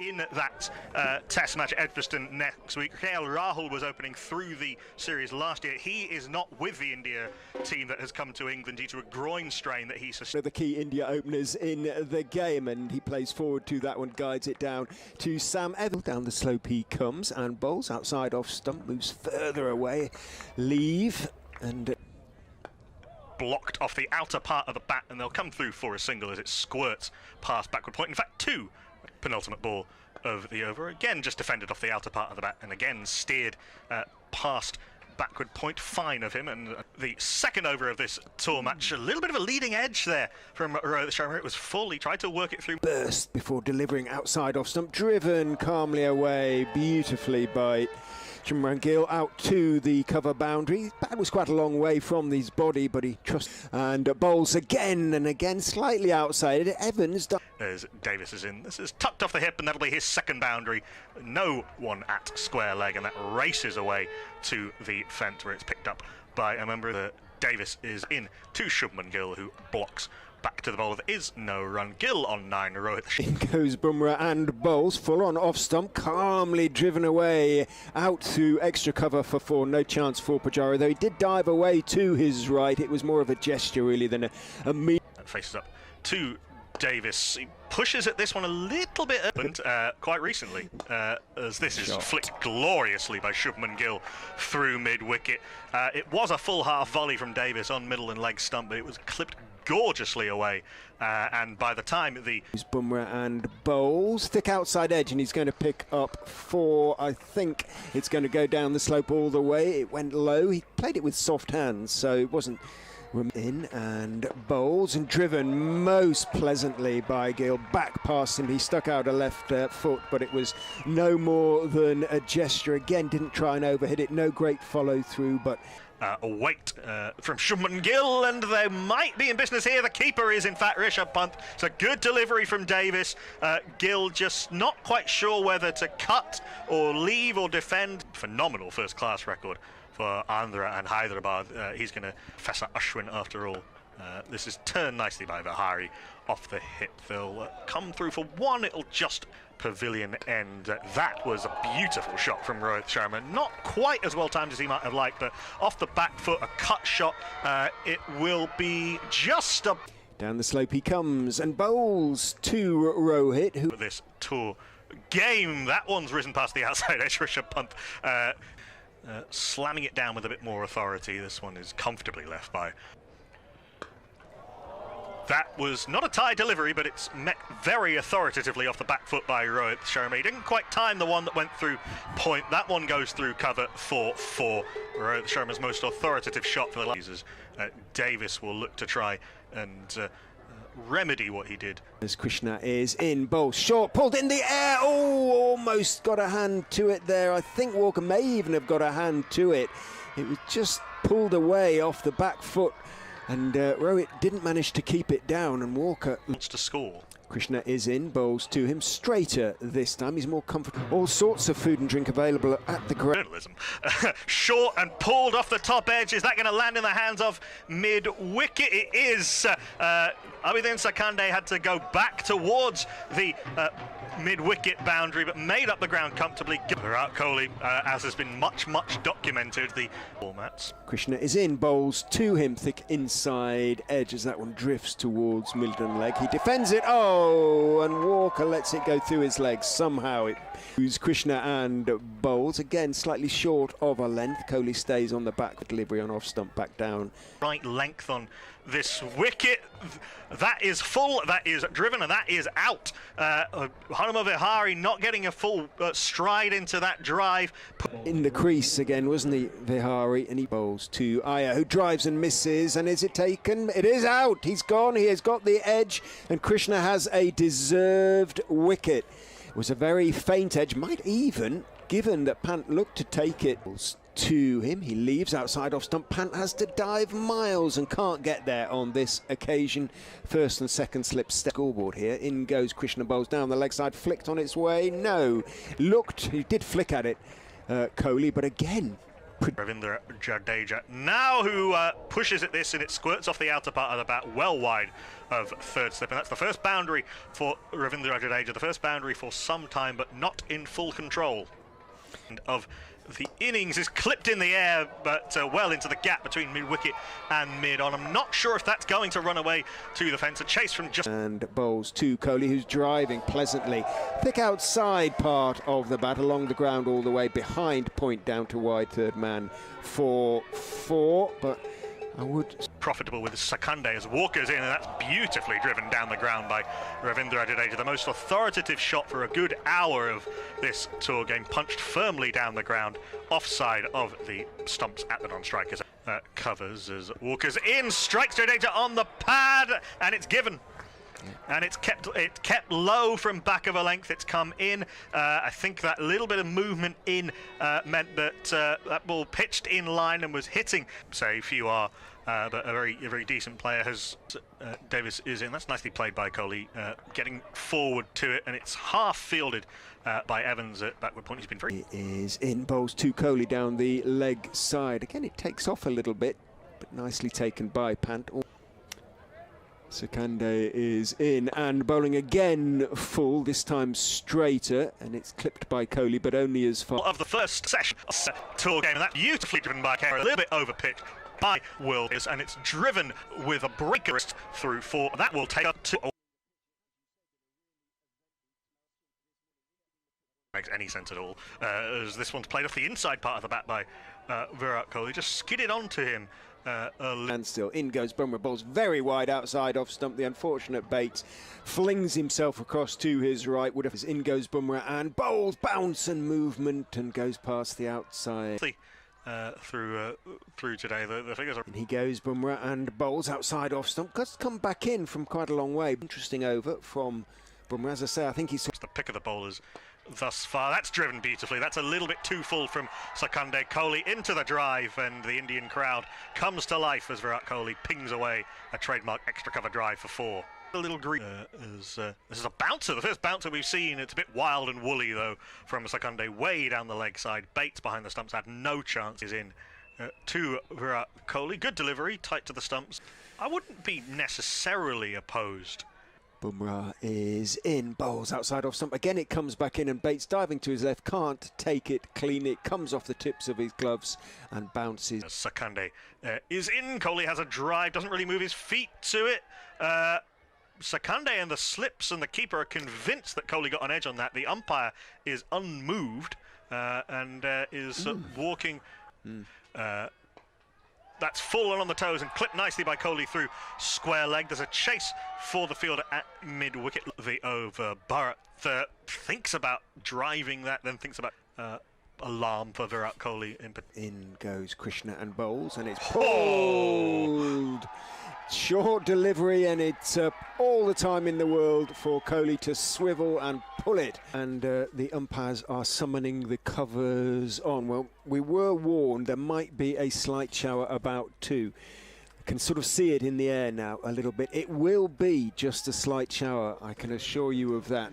in that test match at Edgbaston next week. KL Rahul was opening through the series last year. He is not with the India team that has come to England due to a groin strain that he sustained. The key India openers in the game, and he plays forward to that one, guides it down to Sam Evans. Down the slope he comes and bowls outside off stump, moves further away, leave, and blocked off the outer part of the bat, and they'll come through for a single as it squirts past backward point. In fact, two penultimate ball of the over, again just defended off the outer part of the bat and again steered past backward point. Fine of him. And the second over of this tour match, a little bit of a leading edge there from Rohit Sharma. It was full, he tried to work it through. Burst before delivering outside off stump, driven calmly away beautifully by Shubman Gill out to the cover boundary. Bat was quite a long way from his body, but he trusts and bowls again and again, slightly outside. Evans. As Davis is in, this is tucked off the hip, and that'll be his second boundary. No one at square leg, and that races away to the fence where it's picked up by a member of the Davis is in to Shubman Gill, who blocks back to the bowler. There is no run. Gill on 9, Rohit. In goes Bumrah and bowls full on off stump, calmly driven away out to extra cover for 4. No chance for Pujara, though he did dive away to his right. It was more of a gesture really than a meet. Faces up to Davis. He pushes at this one a little bit opened quite recently, as this is flicked gloriously by Shubman Gill through mid-wicket. It was a full half volley from Davis on middle and leg stump, but it was clipped gorgeously away, and by the time the Bumrah and bowls thick outside edge, and he's going to pick up 4. I think it's going to go down the slope all the way. It went low. He played it with soft hands, so it wasn't in, and bowls and driven most pleasantly by Gill back past him. He stuck out a left foot, but it was no more than a gesture. Again, didn't try and overhit it. No great follow through, but a wait from Shubman Gill, and they might be in business here. The keeper is in fact Rishabh Pant. It's a good delivery from Davis. Gill just not quite sure whether to cut or leave or defend. Phenomenal first class record for Andhra and Hyderabad. He's going to Professor Ashwin after all. This is turned nicely by Vihari off the hip. They'll come through for 1. It'll just pavilion end. That was a beautiful shot from Rohit Sharma. Not quite as well timed as he might have liked, but off the back foot, a cut shot. It will be just a... Down the slope he comes and bowls to Rohit, who... This tour game, that one's risen past the outside edge. Rishabh Pant slamming it down with a bit more authority. This one is comfortably left by... That was not a tie delivery, but it's met very authoritatively off the back foot by Rohit Sharma. He didn't quite time the one that went through point. That one goes through cover for 4. Rohit Sharma's most authoritative shot for the last. Davis will look to try and remedy what he did. As Krishna is in, bowl short, pulled in the air. Oh, almost got a hand to it there. I think Walker may even have got a hand to it. It was just pulled away off the back foot. And Rohit didn't manage to keep it down, and Walker wants to score. Krishna is in, bowls to him, straighter this time. He's more comfortable. All sorts of food and drink available at the ground. Journalism. Short and pulled off the top edge. Is that going to land in the hands of mid-wicket? It is. Abhidin Sakande had to go back towards the mid-wicket boundary, but made up the ground comfortably. Virat Kohli, as has been much documented, the formats. Krishna is in, bowls to him, thick inside edge as that one drifts towards middle leg. He defends it, and Walker lets it go through his legs. Somehow it moves Krishna and bowls. Again, slightly short of a length. Kohli stays on the back, delivery on off stump, back down. Right length on this wicket. That is full, that is driven, and that is out. Hanuma Vihari not getting a full stride into that drive. In the crease again, wasn't he, Vihari? And he bowls to Iyer, who drives and misses. And is it taken? It is out. He's gone. He has got the edge, and Krishna has a deserved wicket. It was a very faint edge, might even, given that Pant looked to take it to him. He leaves outside off stump. Pant has to dive miles and can't get there on this occasion. First and second slip scoreboard here. In goes Krishna, bowls down the leg side, flicked on its way. No, looked, he did flick at it, Kohli, but again, Ravindra Jadeja now, who pushes at this, and it squirts off the outer part of the bat well wide of third slip, and that's the first boundary for Ravindra Jadeja, the first boundary for some time, but not in full control. And of the innings is clipped in the air, but well into the gap between mid-wicket and mid-on. I'm not sure if that's going to run away to the fence. A chase from just... And bowls to Kohli, who's driving pleasantly. Thick outside part of the bat, along the ground all the way behind point, down to wide third man for 4, but I would... Profitable with Sakande as Walker's in, and that's beautifully driven down the ground by Ravindra Jadeja. The most authoritative shot for a good hour of this tour game, punched firmly down the ground, offside of the stumps at the non-strikers. Covers as Walker's in, strikes Jadeja on the pad, and it's given. And it's kept low from back of a length. It's come in. I think that little bit of movement in meant that that ball pitched in line and was hitting. Say few are, but a very decent player has. Davis is in. That's nicely played by Kohli, getting forward to it, and it's half fielded by Evans at backward point. He's been very. He is in, bowls to Kohli down the leg side. Again, it takes off a little bit, but nicely taken by Pant. Sakande is in and bowling again full, this time straighter, and it's clipped by Kohli, but only as far of the first session of the tour game, and that's beautifully driven by Kara, a little bit over pitch by Will, and it's driven with a breaker through 4. That will take up to... Makes any sense at all, as this one's played off the inside part of the bat by Virat Kohli, just skidded onto him. And still in goes Bumrah, bowls very wide outside off stump. The unfortunate Bates flings himself across to his right. Would have in goes Bumrah and bowls, bounce and movement, and goes past the outside. Through today, the figures are. And he goes Bumrah and bowls outside off stump. Got to come back in from quite a long way. Interesting over from Bumrah. As I say, I think he's the pick of the bowlers thus far. That's driven beautifully. That's a little bit too full from Sakande. Kohli into the drive, and the Indian crowd comes to life as Virat Kohli pings away a trademark extra cover drive for 4. A little green. This is a bouncer, the first bouncer we've seen. It's a bit wild and woolly though from Sakande, way down the leg side. Bates behind the stumps had no chance. Is in to Virat Kohli. Good delivery, tight to the stumps. I wouldn't be necessarily opposed. Bumrah is in, bowls outside off stump. Again, it comes back in, and Bates diving to his left, can't take it clean. It comes off the tips of his gloves and bounces. Sakande is in. Kohli has a drive, doesn't really move his feet to it. Sakande and the slips and the keeper are convinced that Kohli got an edge on that. The umpire is unmoved and is walking. That's fallen on the toes and clipped nicely by Kohli through square leg. There's a chase for the fielder at mid-wicket. The over. Bharat thinks about driving that, then thinks about alarm for Virat Kohli. In goes Krishna and bowls, and it's pulled. Short delivery, and it's all the time in the world for Kohli to swivel and pull it. And the umpires are summoning the covers on. Well, we were warned there might be a slight shower about 2. I can sort of see it in the air now a little bit. It will be just a slight shower, I can assure you of that.